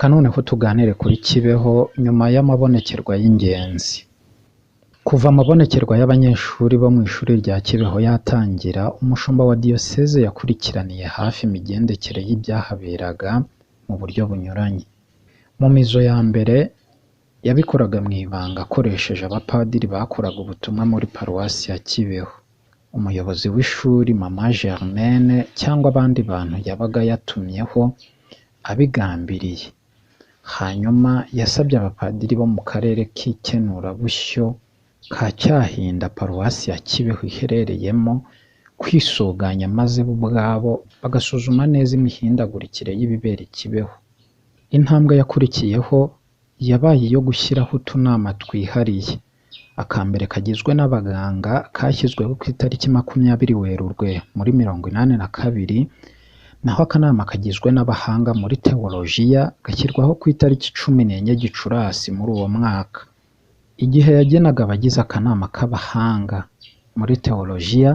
Reka noneho tuganire kuri Kibeho nyuma y'amabonekerwa y'ingenzi. Kuva amabonekerwa y'abanyeshuri bo mu ishuri rya Kibeho yatangira, umushumba wa diyoseze yakurikiraniye hafi imigendekere y'ibyahaberaga mu buryo bunyuranye. Mu mizo ya mbere yabikoraga mu ibanga akoresheje abapadiri bakoraga ubutumwa muri paruwasi ya Kibeho. Umuyobozi w'ishuri Mama Germaine cyangwa abandi bantu yabaga yatumyeho abigambiriye. Hanyuma yasabye abapadiri bo mu karere k'ikenurabushyo ka Cyahinda paruwasi ya Kibeho iherereyemo kwisuganya maze bo ubwabo bagasuzuma neza imihindagurikire y'ibibera i Kibeho. Intambwe yakurikiyeho yabaye iyo gushyiraho utunama twihariye. Akambere kagizwe n'abaganga kashyizweho ku itariki 20 Werurwe muri 1982, naho akanama kagizwe n'abahanga muri teolojiya gashyirwaho ku itariki 14 Gicurasi muri uwo mwaka. Igihe yagenaga abagize akanama k'abahanga muri teolojiya,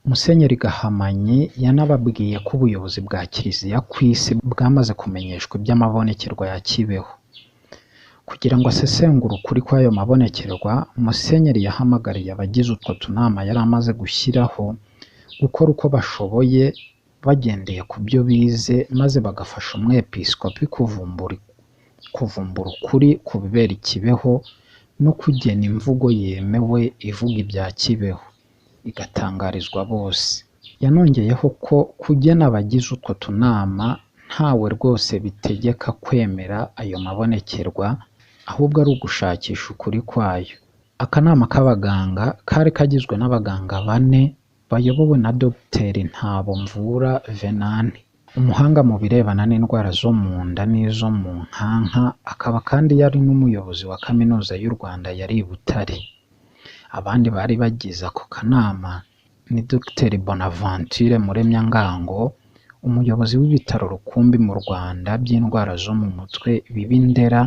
Musenyeri Gahamanyi yanababwiye ko ubuyobozi bwa Kiliziya ku isi bwamaze kumenyeshwa iby'amabonekerwa ya Kibeho. Kugira ngo asesengure ukuri kw'ayo mabonekerwa, Musenyeri yahamagariye abagize utwo tunama yari amaze gushyiraho gukora uko bashoboye bagendeye ku byo bize, maze bagafasha umwepiskopi kuvumbura ukuri ku bibera i Kibeho no kugena imvugo yemewe ivuga ibya Kibeho igatangarizwa bose. Yanongeyeho ko kugena abagize utwo tunama ntawe rwose bitegeka kwemera ayo mabonekerwa, ahubwo ari ugushakisha ukuri kwayo. Akanama k'abaganga kari kagizwe n'abaganga 4 bayobowe na Dr Ntabomvura Venanti, umuhanga mu birebana n'indwara zo mu nda n'izo mu nkanka, akaba kandi yari n'umuyobozi wa Kaminuza y'u Rwanda yari i Butare. Abandi bari bagize ako kanama ni Dr Bonaventure Muremyangango, umuyobozi w'ibitaro Rukumbi mu Rwanda by'indwara zo mu mutwe biba i Ndera,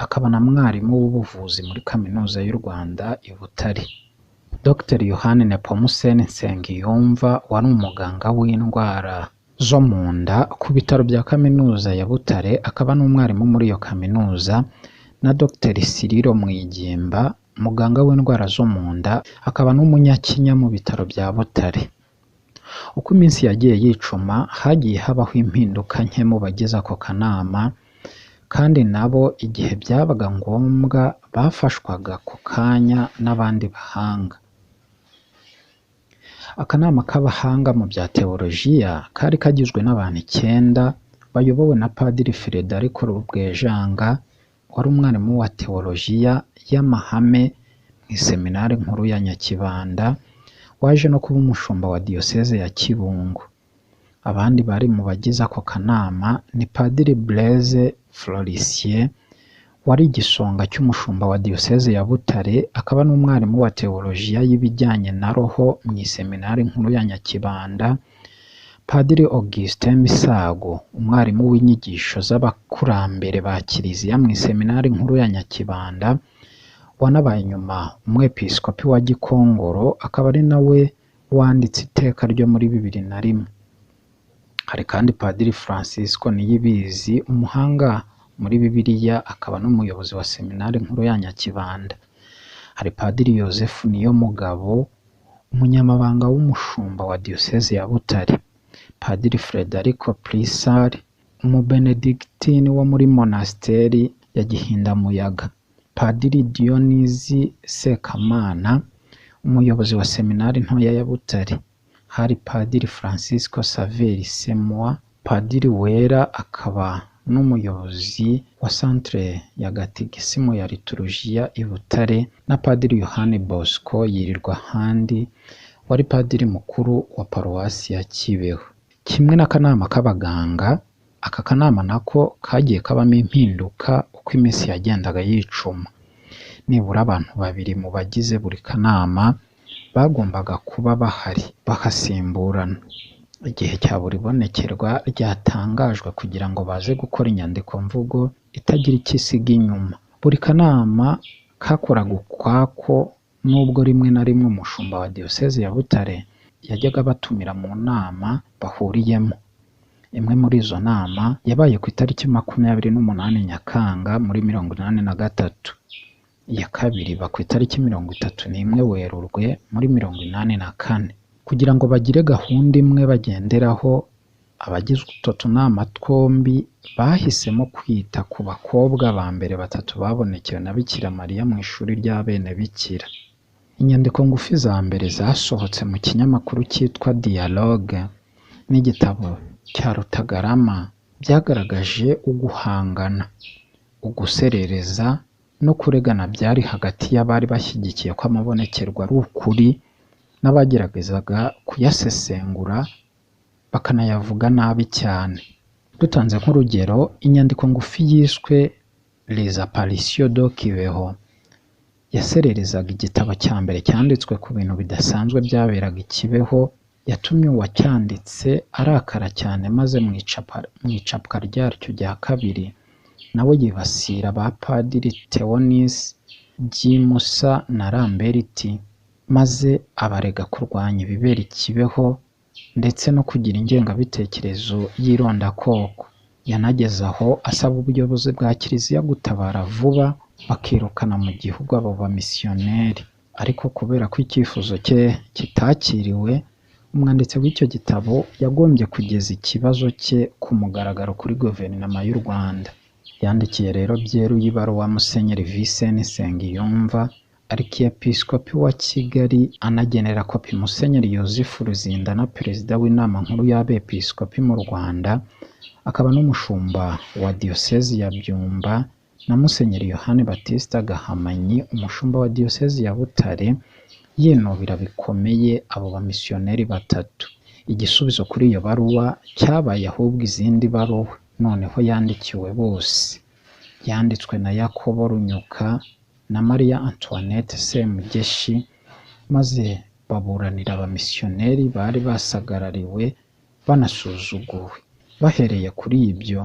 akaba na mwarimu w'ubuvuzi muri Kaminuza y'u Rwanda i Butare. Dr Yohani Nepomuseni Nsengiyumva wari umuganga w'indwara zo mu nda ku bitaro bya Kaminuza ya Butare, akaba n'umwarimu muri iyo kaminuza, na Dr Siriro Mwigimba, muganga w'indwara zo mu nda, akaba n'umunyakinya mu bitaro bya Butare. Uko iminsi yagiye yicuma, hagiye habaho impinduka nke mu bagize ako kanama, kandi nabo igihe byabaga ngombwa bafashwaga ako kanya n'abandi bahanga. Akanama k'abahanga mu bya teolojiya kari kagizwe n'abantu 9 bayobowe na Padiri Frederico Rubwejanga, wari umwarimu wa teolojiya y'amahame mu iseminari nkuru ya Nyakibanda, waje no kuba umushumba wa diyoseze ya Kibungo. Abandi bari mu bagize ako kanama ni Padiri Blaise Florisien, wari igisonga cy'umushumba wa diyoseze ya Butare, akaba n'umwarimu wa teolojiya y'ibijyanye na roho mu iseminari nkuru ya Nyakibanda. Padiri Augustin Misago, umwarimu w'inyigisho z'abakurambere ba Kiliziya mu iseminari nkuru ya Nyakibanda, wanabaye nyuma umwepiskopi wa Gikongoro, akaba ari nawe wanditse iteka ryo muri 2001. Hari kandi Padiri Francisco Niyibizi, umuhanga muri Bibiliya, akaba n'umuyobozi wa seminari nkuru ya Nyakibanda. Hari Padiri Yosefu Niyomugabo, umunyamabanga w'umushumba wa diyoseze ya Butare. Padiri Frederico Plisari, umubenediktini wo muri monasteri ya Gihindamuyaga. Padiri Dionizi Sekamana, umuyobozi wa seminari ntoya ya Butare. Hari Padiri Francisco Saveri Semwa, Padiri wera, akaba n'umuyobozi wa Centre ya Gatigisimu ya Liturujia i Butare, na Padiri Yohani Bosco Yirirwa handi, wari padiri mukuru wa paruwasi ya Kibeho. Kimwe n'akanama k'abaganga, aka kanama nako kagiye kabamo impinduka uko iminsi yagendaga yicuma. Nibura abantu 2 mu bagize buri kanama bagombaga kuba bahari bakasimburana igihe cya buri bonekerwa ryatangajwe, kugira ngo baze gukora inyandiko mvugo itagira icyo isiga inyuma. Buri kanama kakoraga ukwako, nubwo rimwe na rimwe umushumba wa diyoseze ya Butare yajyaga batumira mu nama bahuriyemo. Imwe muri izo nama yabaye ku itariki 28 Nyakanga muri 1983, iya kabiri iba ku itariki 31 Werurwe muri 1984. Kugira ngo bagire gahunda imwe bagenderaho, abagize utwo tunama twombi bahisemo kwita ku bakobwa ba mbere 3 babonekewe na Bikira Mariya mu ishuri rya bene Bikira. Inyandiko ngufi za mbere zasohotse mu kinyamakuru cyitwa Dialogue n'igitabo cya Rutagarama byagaragaje uguhangana, uguserereza no kuregana byari hagati y'abari bashyigikiye ko amabonekerwa ari ukuri n'abageragezaga kuyasesengura bakanayavuga nabi cyane. Dutanze nk'urugero, inyandiko ngufi yiswe Les Apparitions de Kibeho yasererezaga igitabo cya mbere cyanditswe ku bintu bidasanzwe byaberaga i Kibeho, yatumye uwacyanditse arakara cyane, maze mu icapwa ryaryo rya kabiri nawe yibasira ba Padiri Theonise Musa na Lamberti, maze abarega kurwanya ibibera i Kibeho ndetse no kugira ingengabitekerezo y'irondakoko. Yanageze aho asaba ubuyobozi bwa Kiliziya gutabara vuba bakirukana mu gihugu abo bamisiyoneri, ariko kubera ko icyifuzo cye kitakiriwe, umwanditsi w'icyo gitabo yagombye kugeza ikibazo cye ku mugaragaro kuri guverinoma y'u Rwanda. Yandikiye rero byeruye ibaruwa Musenyeri Vincent Nsengiyumva, Arkiyepiskopi wa Kigali, anagenera kopi Musenyeri Yozefu Ruzindana, perezida w'inama nkuru y'abepiskopi mu Rwanda, akaba n'umushumba wa diyosezi ya Byumba, na Musenyeri Yohani Batista Gahamanyi, umushumba wa diyosezi ya Butare, yinubira bikomeye abo bamisiyoneri 3. Igisubizo kuri iyo baruwa cyabaye ahubwo izindi baruwa noneho yandikiwe bose, yanditswe na Yakobo Runyuka na Maria Antoinette Semugeshi, maze baburanira abamisiyoneri bari basagarariwe banasuzuguwe. Bahereye kuri ibyo,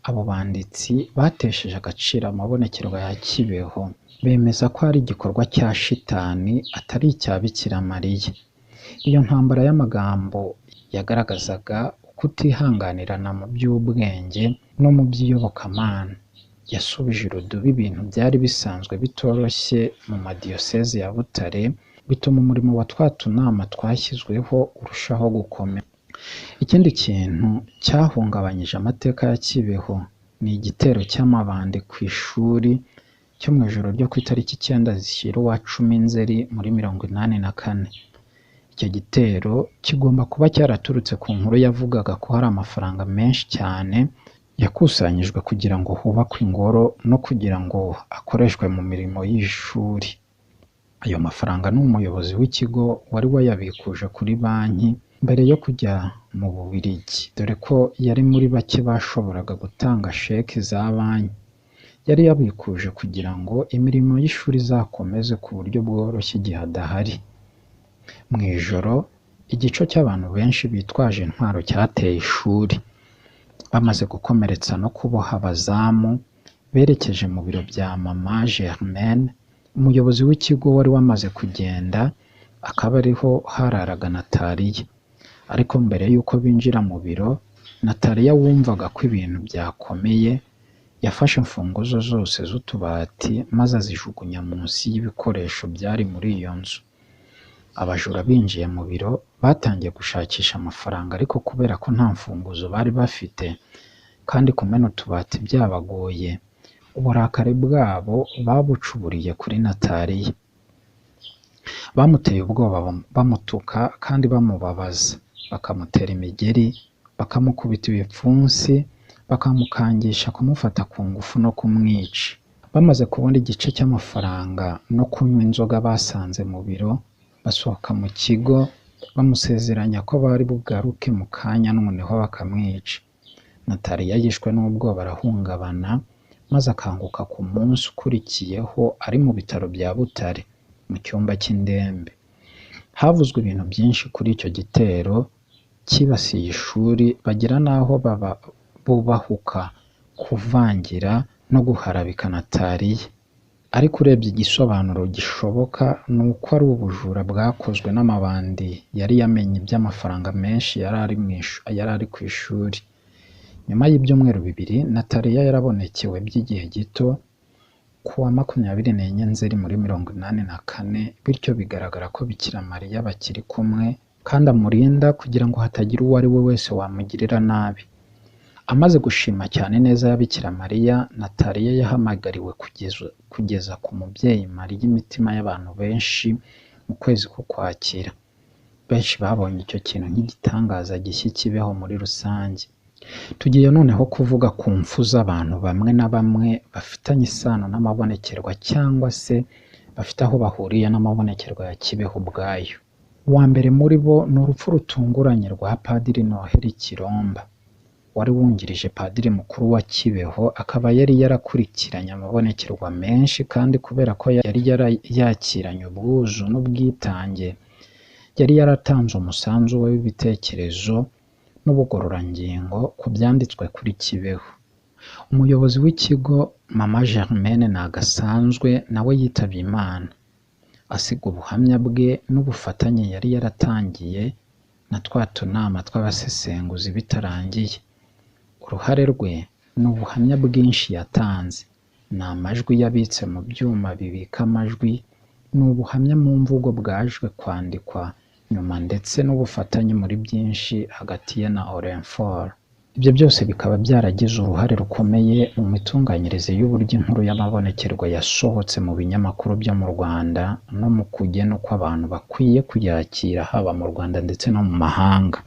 abo banditsi batesheje agaciro amabonekerwa ya Kibeho, bemeza ko ari igikorwa cya shitani atari icya Bikira Mariya. Iyo ntambara y'amagambo yagaragazaga kutihanganirana mu by'ubwenge no mu by'iyobokamana. Yasubije irudubi ibintu byari bisanzwe bitoroshye mu madiyosezi ya Butare, bituma umurimo wa twa tunama twashyizweho urushaho gukomera. Ikindi kintu cyahungabanyije amateka ya Kibeho ni igitero cy'amabandi ku ishuri cyo mu ijoro ryo ku itariki 9 zishyira uwa 10 Nzeri muri 1984. Icyo gitero kigomba kuba cyaraturutse ku nkuru yavugaga ko hari amafaranga menshi cyane yakusanyijwe kugira ngo hubakwe ingoro no kugira ngo akoreshwe mu mirimo y'ishuri. Ayo mafaranga ni umuyobozi w'ikigo wari wayabikuje kuri banki mbere yo kujya mu Bubiligi, dore ko yari muri bake bashoboraga gutanga sheki za banki. Yari yabikuje kugira ngo imirimo y'ishuri izakomeze ku buryo bworoshye igihe adahari. Mu ijoro, igico cy'abantu benshi bitwaje intwaro cyateye ishuri. Bamaze gukomeretsa no kuboha abazamu, berekeje mu biro bya Mama Germaine, umuyobozi w'ikigo wari wamaze kugenda, akaba ariho hararaga Nataliya. Ariko mbere y'uko binjira mu biro, Nataliya wumvaga ko ibintu byakomeye, yafashe imfunguzo zose z'utubati maze azijugunya munsi y'ibikoresho byari muri iyo nzu. Abajura binjiye mu biro batangiye gushakisha amafaranga, ariko kubera ko nta mfunguzo bari bafite kandi kumena utubati byabagoye, uburakari bwabo babucuburiye kuri Nataliya. Bamuteye ubwoba, bamutuka kandi bamubabaza, bakamutera imigeri, bakamukubita ibipfunsi, bakamukangisha kumufata ku ngufu no kumwica. Bamaze kubona igice cy'amafaranga no kunywa inzoga basanze mu biro, basohoka mu kigo bamusezeranya ko bari bugaruke mu kanya noneho bakamwica. Nataliya yishwe n'ubwoba arahungabana, maze akanguka ku munsi ukurikiyeho ari mu bitaro bya Butare mu cyumba cy'indembe. Havuzwe ibintu byinshi kuri icyo gitero cyibasiye ishuri, bagira n'aho bubahuka kuvangira no guharabika Nataliya. Ariko urebye igisobanuro gishoboka ni uko ari ubujura bwakozwe n'amabandi yari yamenye iby'amafaranga menshi yari ari ku ishuri. Nyuma y'ibyumweru bibiri, Nataliya yarabonekewe by'igihe gito ku wa 24 Nzeri muri 1984, bityo bigaragara ko Bikira Mariya bakiri kumwe kandi amurinda kugira ngo hatagira uwo ari we wese wamugirira nabi. Amaze gushima cyane neza ya Bikira Mariya, Nataliya yahamagariwe kugeza ku mubyeyi Mariya imitima y'abantu benshi mu kwezi k'Ukwakira. Benshi babonye icyo kintu nk'igitangaza gishya kibeho muri rusange. Tugiye noneho kuvuga ku mfu z'abantu bamwe na bamwe bafitanye isano n'amabonekerwa cyangwa se bafite aho bahuriye n'amabonekerwa ya Kibeho ubwayo. Uwa mbere muri bo ni urupfu rutunguranye rwa Padiri Noheli Kiromba, wari wungirije Padiri mukuru wa Kibeho, akaba yari yarakurikiranye amabonekerwa menshi kandi kubera ko yari yakiranye ubwuzu n'ubwitange, yari yaratanze umusanzu we w'ibitekerezo n'ubugororangingo ku byanditswe kuri Kibeho. Umuyobozi w'ikigo Mama Germaine Nagasanzwe nawe yitabye Imana, asiga ubuhamya bwe n'ubufatanye yari yaratangiye na twa tunama tw'abasesenguzi bitarangiye. Uruhare rwe ni ubuhamya bwinshi yatanze, ni amajwi yabitse mu byuma bibika amajwi, ni ubuhamya mu mvugo bwajwe kwandikwa nyuma ndetse n'ubufatanye muri byinshi hagati ye na Orenfort. Ibyo byose bikaba byaragize uruhare rukomeye mu mitunganyirize y'uburyo inkuru y'amabonekerwa yasohotse mu binyamakuru byo mu Rwanda no mu kugena uko abantu bakwiye kuyakira haba mu Rwanda ndetse no mu mahanga.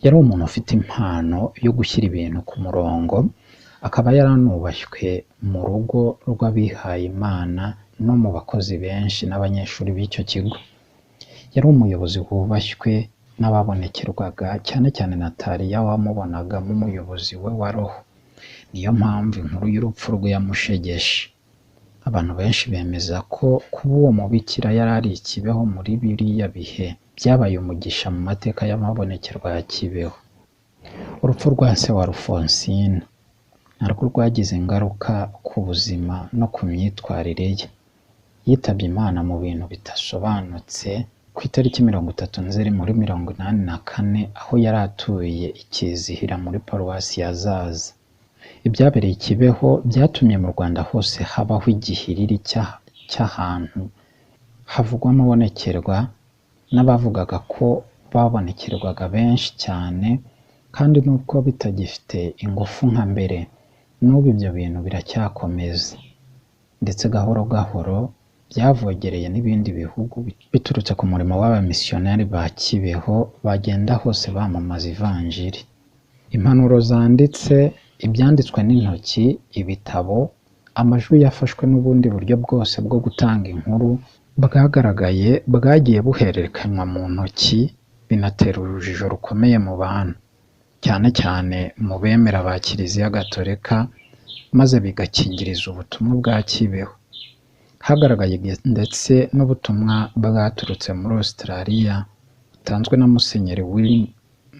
Yari umuntu ufite impano yo gushyira ibintu ku murongo, akaba yaranubashywe mu rugo rw'abihaye Imana no mu bakozi benshi n'abanyeshuri b'icyo kigo. Yari umuyobozi wubashywe n'ababonekerwaga, cyane cyane Nataliya wamubonagamo umuyobozi we wa roho. Niyo mpamvu inkuru y'urupfu rwe yamushegeshe. Abantu benshi bemeza ko kuba uwo mubikira yari ari i Kibeho muri biriya bihe byabaye umugisha mu mateka y'amabonekerwa ya Kibeho. Urupfu rwa se wa Alphonsine narwo rwagize ingaruka ku buzima no ku myitwarire ye. Yitabye Imana mu bintu bidasobanutse ku itariki 30 Nzeri muri 1984, aho yari atuye Ikizihira muri paruwasi ya Zaza. Ibyabereye i Kibeho byatumye mu Rwanda hose habaho igihiriri cy'ahantu havugwa amabonekerwa n'abavugaga ko babonekerwaga benshi cyane, kandi nubwo bitagifite ingufu nka mbere, n'ubu ibyo bintu biracyakomeza ndetse gahoro gahoro byavogereye n'ibindi bihugu biturutse ku murimo w'abamisiyonari ba Kibeho bagenda hose bamamaza ivanjiri. Impanuro zanditse, ibyanditswe n'intoki, ibitabo, amajwi yafashwe n'ubundi buryo bwose bwo gutanga inkuru bwagaragaye bwagiye buhererekanywa mu ntoki, binatera urujijo rukomeye mu bantu, cyane cyane mu bemera ba Kiliziya Gatolika, maze bigakingiriza ubutumwa bwa Kibeho. Hagaragaye ndetse n'ubutumwa bwaturutse muri Australia butanzwe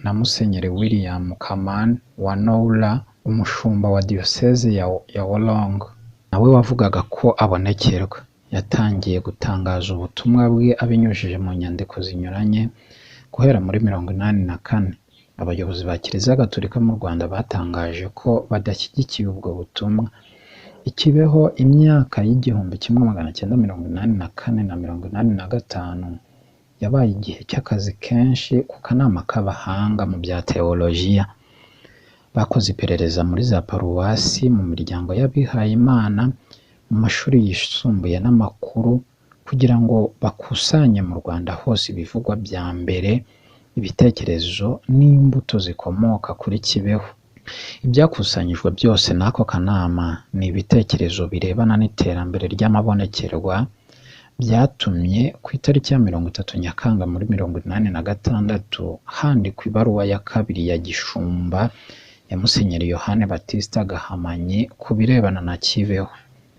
na Musenyeri William Kaman wa Nowra, umushumba wa diyoseze ya Wollongong, nawe wavugaga ko abonekerwa. Yatangiye gutangaza ubutumwa bwe abinyujije mu nyandiko zinyuranye guhera muri 1984. Abayobozi ba Kiliziya Gatolika mu Rwanda batangaje ko badashyigikiye ubwo butumwa. Ikibeho imyaka y'igihumbi 1984 na 1985 yabaye igihe cy'akazi kenshi ku kanama k'abahanga mu bya teolojiya. Bakoze iperereza muri za paruwasi, mu miryango y'abihaye Imana, mu mashuri yisumbuye n'amakuru, kugira ngo bakusanye mu Rwanda hose ibivugwa bya mbere, ibitekerezo n'imbuto zikomoka kuri Kibeho. Ibyakusanyijwe byose n'ako kanama ni ibitekerezo birebana n'iterambere ry'amabonekerwa, byatumye ku itariki ya 30 Nyakanga muri 1986 handikwa ibaruwa ya kabiri ya gishumba ya Musenyeri Yohane Baptiste Gahamanyi ku birebana na Kibeho.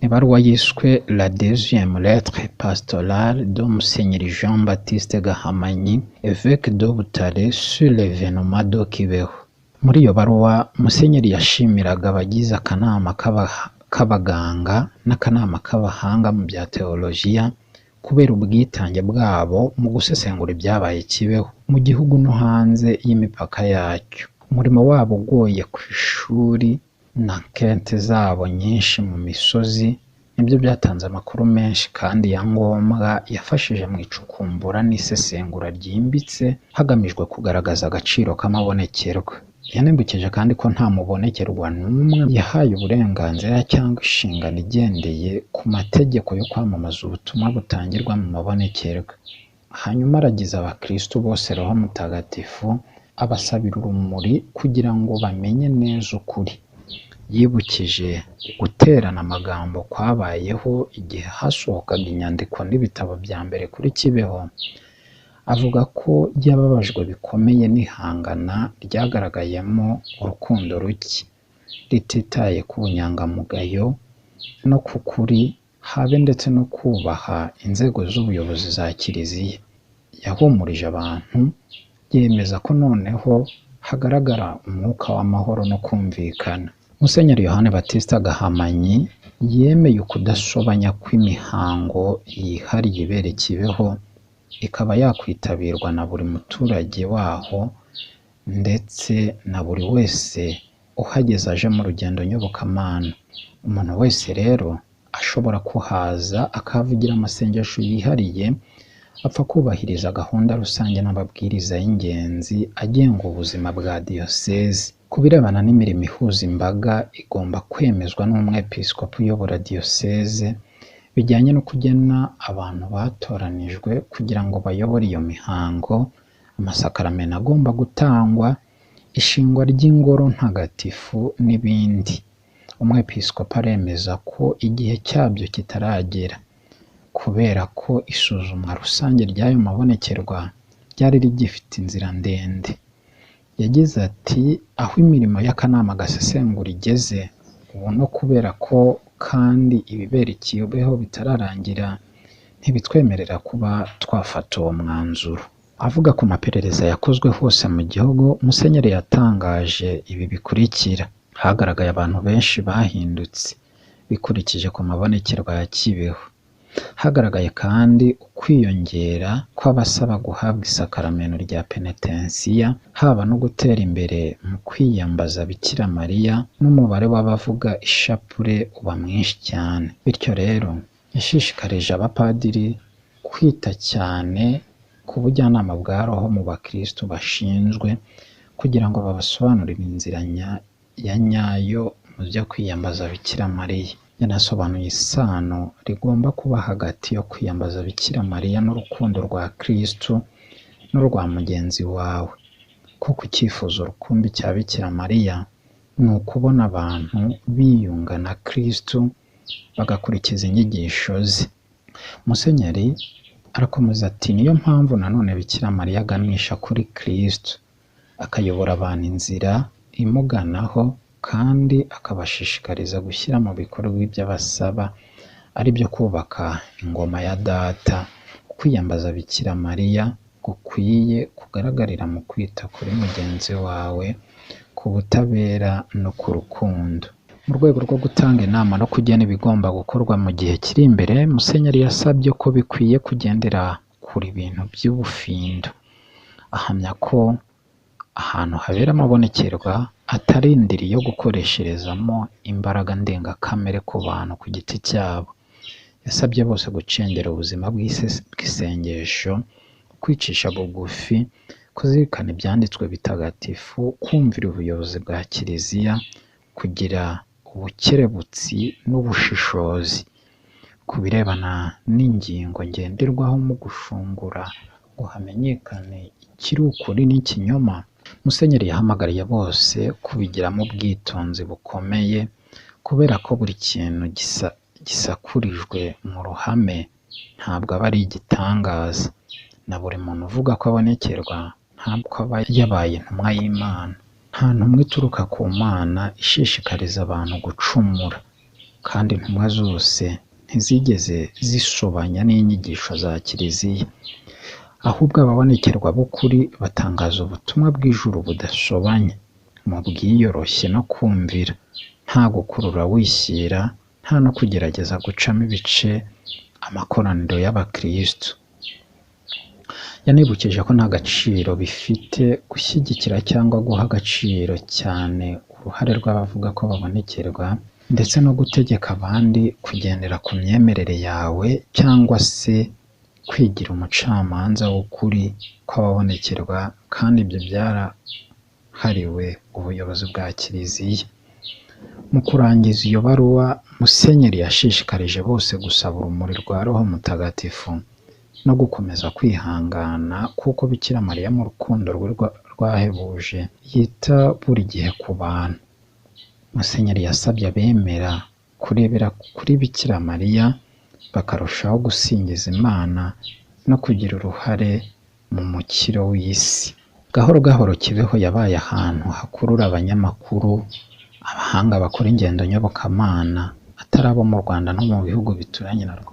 Ibaruwa yiswe La deuxième lettre pastorale de Musenyeri Jean Baptiste Gahamanyi, évêque de Butare, sur l'événement de Kibeho. Muri iyo baruwa Musenyeri yashimiraga abagize akanama k'abaganga n'akanama k'abahanga mu bya teolojiya kubera ubwitange bwabo mu gusesengura ibyabaye Kibeho mu gihugu no hanze y'imipaka yacyo. umurimo wabo ugoye ku ishuri na kente zabo nyinshi mu misozi nibyo byatanze amakuru menshi kandi ya ngombwa yafashije mu icukumbura n'isesengura ryimbitse hagamijwe kugaragaza agaciro k'amabonekerwa. Yanibukije kandi ko nta mubonekerwa n'umwe yahaye uburenganzira cyangwa inshingano igendeye ku mategeko yo kwamamaza ubutumwa butangirwa mu mabonekerwa. Hanyuma aragiza abakristo bose Roho Mutagatifu abasabira urumuri kugira ngo bamenye neza ukuri. Yibukije guterana amagambo kwabayeho igihe hasohokaga inyandiko n'ibitabo bya mbere kuri Kibeho. Avuga ko yababajwe bikomeye n'ihangana ryagaragayemo urukundo ruke, rititaye ku bunyangamugayo no ku kuri, habe ndetse no kubaha inzego z'ubuyobozi za Kiliziya. Yahumurije abantu, yemeza ko noneho hagaragara umwuka w'amahoro no kumvikana. Musenyeri Yohani Batista Gahamanyi yemeye ukudasobanya kw'imihango yihariye ibera i Kibeho, ikaba yakwitabirwa na buri muturage waho ndetse na buri wese uhageze aje mu rugendo nyobokamana. Umuntu wese rero ashobora kuhaza akahavugira amasengesho yihariye, apfa kubahiriza gahunda rusange n'amabwiriza y'ingenzi agenga ubuzima bwa diyosezi. Ku birebana n'imirimo ihuza imbaga igomba kwemezwa n'umwepiskopi uyobora diyoseze, bijyanye no kugena abantu batoranijwe kugira ngo bayobore iyo mihango, amasakaramentu agomba gutangwa, ishingwa ry'ingoro ntagatifu n'ibindi. Umwepiskopi aremeza ko igihe cyabyo kitaragera, kubera ko isuzumwa rusange ry'ayo mabonekerwa ryari rigifite inzira ndende. Yagize ati aho imirimo y'akanama gasesengura igeze ubu, no kubera ko kandi ibibera i Kibeho bitararangira, ntibitwemerera kuba twafata uwo mwanzuro. Avuga ku maperereza yakozwe hose mu gihugu, Musenyeri yatangaje ibi bikurikira: hagaragaye abantu benshi bahindutse bikurikije ku mabonekerwa ya Kibeho. Hagaragaye kandi ukwiyongera kw'abasaba guhabwa isakaramento rya penetensiya, haba no gutera imbere mu kwiyambaza Bikira Mariya, n'umubare w'abavuga ishapule uba mwinshi cyane. Bityo rero yashishikarije abapadiri kwita cyane ku bujyanama bwa Roho mu bakristo bashinzwe, kugira ngo babasobanurire inzira ya nyayo mu byo kwiyambaza Bikira Mariya. Yanasobanuye isano rigomba kuba hagati yo kwiyambaza Bikira Mariya n'urukundo rwa Kristo n'urwa mugenzi wawe, kuko icyifuzo rukumbi cya Bikira Mariya ni ukubona abantu biyunga na Kristo bagakurikiza inyigisho ze. Musenyeri arakomeza ati niyo mpamvu nanone Bikira Mariya aganisha kuri Kristo, akayobora abantu inzira imuganaho, kandi akabashishikariza gushyira mu bikorwa ibyo abasaba, ari byo kubaka ingoma ya Data. Kwiyambaza Bikira Mariya gukwiye kugaragarira mu kwita kuri mugenzi wawe, ku butabera no ku rukundo. Mu rwego rwo gutanga inama no kugena ibigomba gukorwa mu gihe kiri imbere, Musenyeri yasabye ko bikwiye kugendera kure ibintu by'ubufindo. Ahamya ko ahantu habera amabonekerwa atari indiri yo gukoresherezamo imbaraga ndengakamere ku bantu ku giti cyabo. Yasabye bose gucengera ubuzima bw'isengesho, kwicisha bugufi, kuzirikana ibyanditswe bitagatifu, kumvira ubuyobozi bwa Kiliziya, kugira ubukerebutsi n'ubushishozi. Ku birebana n'ingingo ngenderwaho mu gushungura ngo hamenyekane ikiri ukuri n'ikinyoma, Musenyeri yahamagariye bose kubigiramo ubwitonzi bukomeye, kubera ko buri kintu gisakurijwe mu ruhame ntabwo aba ari igitangaza, na buri muntu uvuga ko abonekerwa ntabwo aba yabaye intumwa y'Imana. Nta ntumwa ituruka ku Mana ishishikariza abantu gucumura, kandi intumwa zose ntizigeze zisobanya n'inyigisho za Kiliziya. Ahubwo ababonekerwa b'ukuri batangaza ubutumwa bw'ijuru budasobanya, mu bwiyoroshye no kumvira, nta gukurura wishyira, nta no kugerageza gucamo ibice amakoraniro y'abakristo. yanibukije ko nta gaciro bifite gushyigikira cyangwa guha agaciro cyane uruhare rw'abavuga ko babonekerwa ndetse no gutegeka abandi kugendera ku myemerere yawe cyangwa se kwigira umucamanza w'ukuri kw'ababonekerwa, kandi ibyo byarahariwe ubuyobozi bwa Kiliziya. Mu kurangiza iyo baruwa, Musenyeri yashishikarije bose gusaba urumuri rwa Roho Mutagatifu no gukomeza kwihangana, kuko Bikira Mariya mu rukundo rwe rwahebuje yita buri gihe ku bantu. Musenyeri yasabye abemera kurebera kuri Bikira Mariya bakarushaho gusingiza Imana no kugira uruhare mu mukiro w'isi. Gahoro gahoro Kibeho yabaye ahantu hakurura abanyamakuru, abahanga bakora ingendo nyobokamana atari abo mu Rwanda no mu bihugu bituranye narwo.